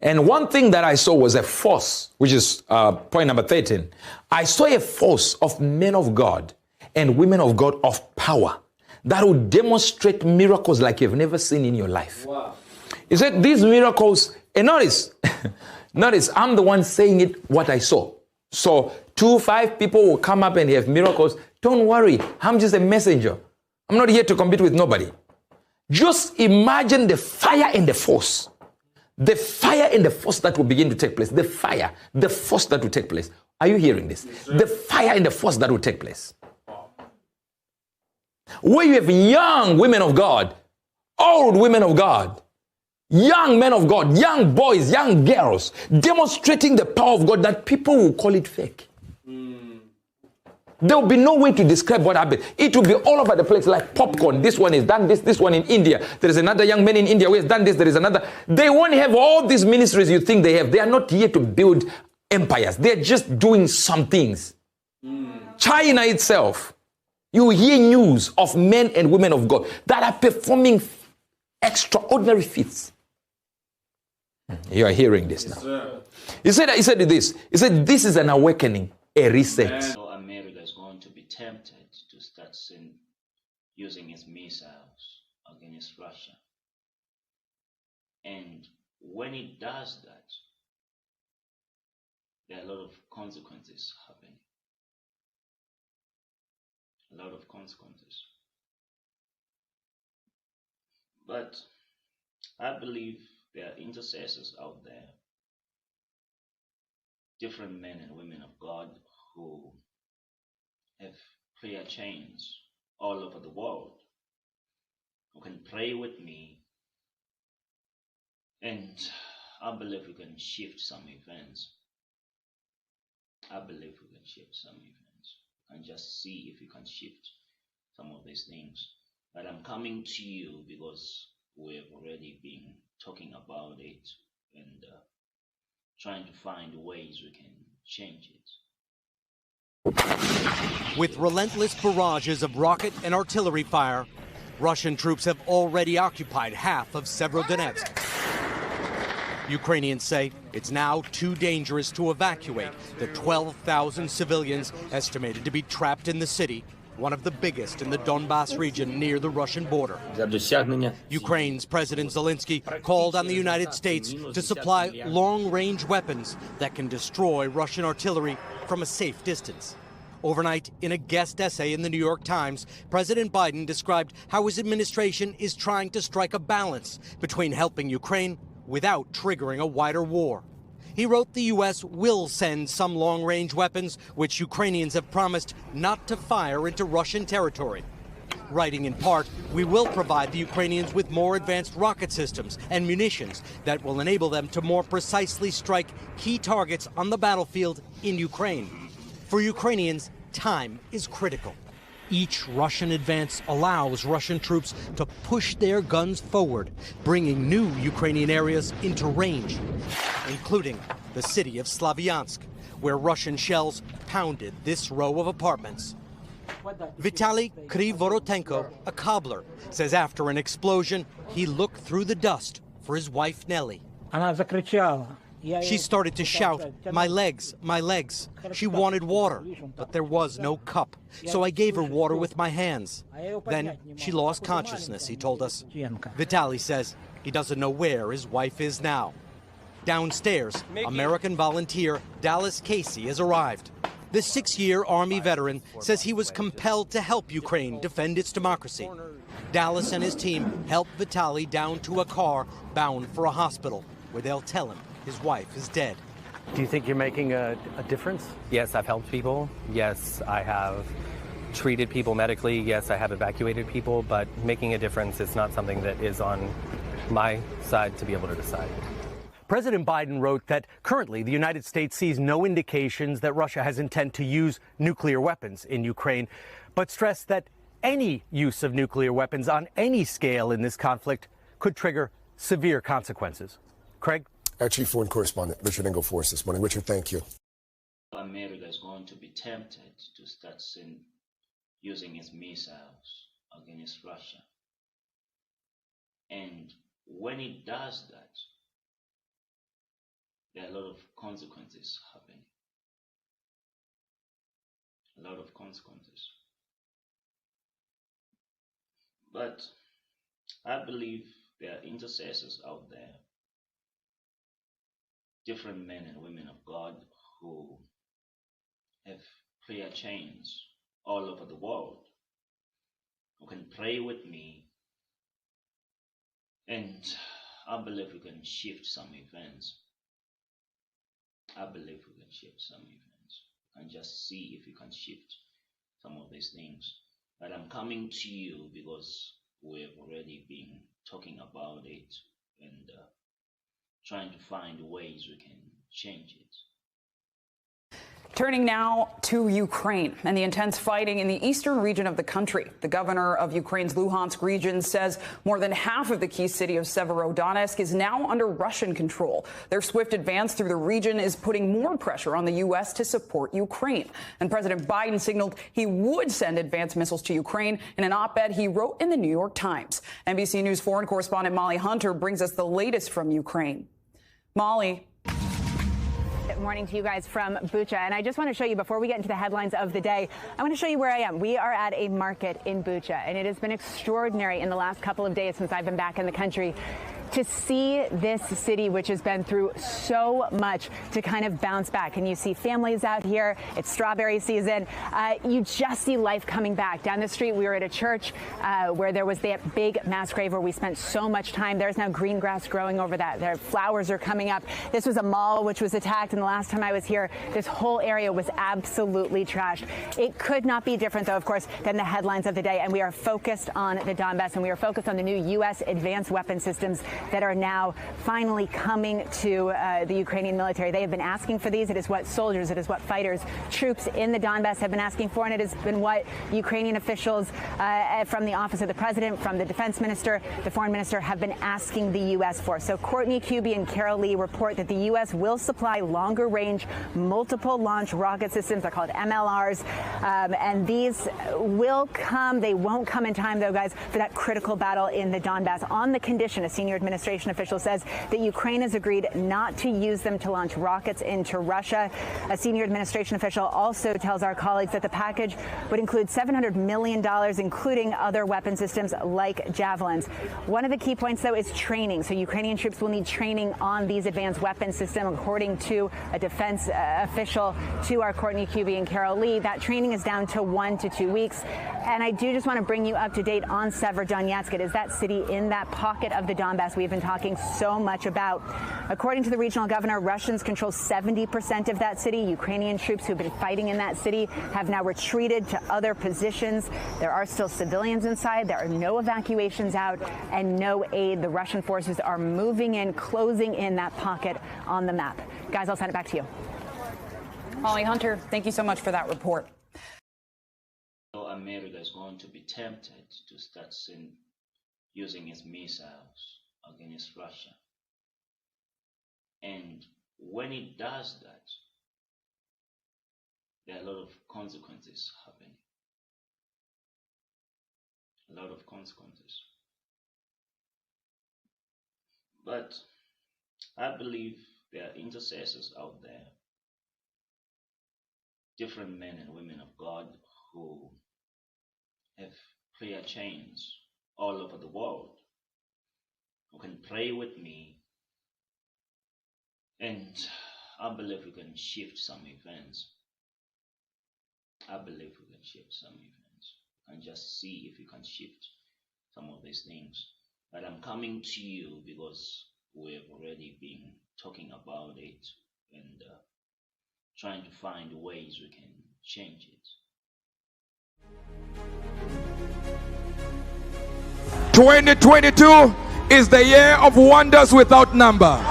And one thing that I saw was a force, which is point number 13. I saw a force of men of God and women of God of power that would demonstrate miracles like you've never seen in your life. Wow. He said these miracles, and notice, notice, I'm the one saying it, what I saw. So 2-5 people will come up and have miracles. Don't worry, I'm just a messenger. I'm not here to compete with nobody. Just imagine the fire and the force. The fire and the force that will begin to take place. The fire, the force that will take place. Are you hearing this? Yes, the fire and the force that will take place. Where you have young women of God, old women of God, young men of God, young boys, young girls, demonstrating the power of God that people will call it fake. There will be no way to describe what happened. It will be all over the place like popcorn. This one has done this one in India. There is another young man in India who has done this. There is another. They won't have all these ministries you think they have. They are not here to build empires. They're just doing some things. China itself, you hear news of men and women of God that are performing extraordinary feats. You are hearing this now. He said this. He said, this is an awakening, a reset. America is going to be tempted to start using its missiles against Russia. And when it does that, there are a lot of consequences happening. A lot of consequences. But I believe there are intercessors out there, different men and women of God who have prayer chains all over the world, who can pray with me, and I believe we can shift some events. I believe we can shift some events and just see if we can shift some of these things. But I'm coming to you because we have already been talking about it and trying to find ways we can change it. With relentless barrages of rocket and artillery fire, Russian troops have already occupied half of Severodonetsk. Ukrainians say it's now too dangerous to evacuate the 12,000 civilians estimated to be trapped in the city, one of the biggest in the Donbas region near the Russian border. Ukraine's President Zelensky called on the United States to supply long-range weapons that can destroy Russian artillery from a safe distance. Overnight, in a guest essay in the New York Times, President Biden described how his administration is trying to strike a balance between helping Ukraine without triggering a wider war. He wrote the U.S. will send some long-range weapons, which Ukrainians have promised not to fire into Russian territory. Writing in part, we will provide the Ukrainians with more advanced rocket systems and munitions that will enable them to more precisely strike key targets on the battlefield in Ukraine. For Ukrainians, time is critical. Each Russian advance allows Russian troops to push their guns forward, bringing new Ukrainian areas into range, including the city of Slavyansk, where Russian shells pounded this row of apartments. Vitaly Krivorotenko, a cobbler, says after an explosion, he looked through the dust for his wife Nelly. She started to shout, "My legs, my legs." She wanted water, but there was no cup, so I gave her water with my hands. Then she lost consciousness, he told us. Vitaly says he doesn't know where his wife is now. Downstairs, American volunteer Dallas Casey has arrived. The 6-year Army veteran says he was compelled to help Ukraine defend its democracy. Dallas and his team helped Vitaly down to a car bound for a hospital, where they'll tell him his wife is dead. Do you think you're making a difference? Yes, I've helped people. Yes, I have treated people medically. Yes, I have evacuated people, but making a difference is not something that is on my side to be able to decide. President Biden wrote that currently the United States sees no indications that Russia has intent to use nuclear weapons in Ukraine, but stressed that any use of nuclear weapons on any scale in this conflict could trigger severe consequences. Craig? Our Chief Foreign Correspondent, Richard Engel for us this morning. Richard, thank you. America is going to be tempted to start using its missiles against Russia. And when it does that, there are a lot of consequences happening. A lot of consequences. But I believe there are intercessors out there, different men and women of God who have prayer chains all over the world, who can pray with me, and I believe we can shift some events. I believe we can shift some events and just see if we can shift some of these things. But I'm coming to you because we've already been talking about it and trying to find ways we can change it. Turning now to Ukraine and the intense fighting in the eastern region of the country. The governor of Ukraine's Luhansk region says more than half of the key city of Severodonetsk is now under Russian control. Their swift advance through the region is putting more pressure on the U.S. to support Ukraine. And President Biden signaled he would send advanced missiles to Ukraine in an op-ed he wrote in the New York Times. NBC News foreign correspondent Molly Hunter brings us the latest from Ukraine. Molly. Good morning to you guys from Bucha. And I just want to show you, before we get into the headlines of the day, I want to show you where I am. We are at a market in Bucha, and it has been extraordinary in the last couple of days since I've been back in the country to see this city, which has been through so much, to kind of bounce back. And you see families out here. It's strawberry season. You just see life coming back. Down the street, we were at a church where there was that big mass grave where we spent so much time. There's now green grass growing over that. There flowers are coming up. This was a mall which was attacked, and the last time I was here, this whole area was absolutely trashed. It could not be different, though, of course, than the headlines of the day. And we are focused on the Donbass, and we are focused on the new U.S. advanced weapon systems that are now finally coming to the Ukrainian military. They have been asking for these. It is what soldiers, it is what fighters, troops in the Donbass have been asking for, and it has been what Ukrainian officials from the office of the president, from the defense minister, the foreign minister, have been asking the U.S. for. So Courtney Kuby and Carol Lee report that the U.S. will supply longer range, multiple launch rocket systems. They're called MLRs, and these will come. They won't come in time, though, guys, for that critical battle in the Donbass, on the condition, a senior administration official says, that Ukraine has agreed not to use them to launch rockets into Russia. A senior administration official also tells our colleagues that the package would include $700 million, including other weapon systems like Javelins. One of the key points, though, is training. So Ukrainian troops will need training on these advanced weapon systems, according to a defense official to our Courtney Kuby and Carol Lee. That training is down to 1 to 2 weeks. And I do just want to bring you up to date on Severodonetsk. It is that city in that pocket of the Donbass we've been talking so much about. According to the regional governor, Russians control 70% of that city. Ukrainian troops who've been fighting in that city have now retreated to other positions. There are still civilians inside. There are no evacuations out and no aid. The Russian forces are moving in, closing in that pocket on the map. Guys, I'll send it back to you. Molly Hunter, thank you so much for that report. America is going to be tempted to start using its missiles against Russia. And when it does that, there are a lot of consequences happening. A lot of consequences. But I believe there are intercessors out there, different men and women of God who have prayer chains all over the world, who can pray with me, and I believe we can shift some events. I believe we can shift some events and just see if we can shift some of these things. But I'm coming to you because we've already been talking about it and trying to find ways we can change it. 2022 is the year of wonders without number.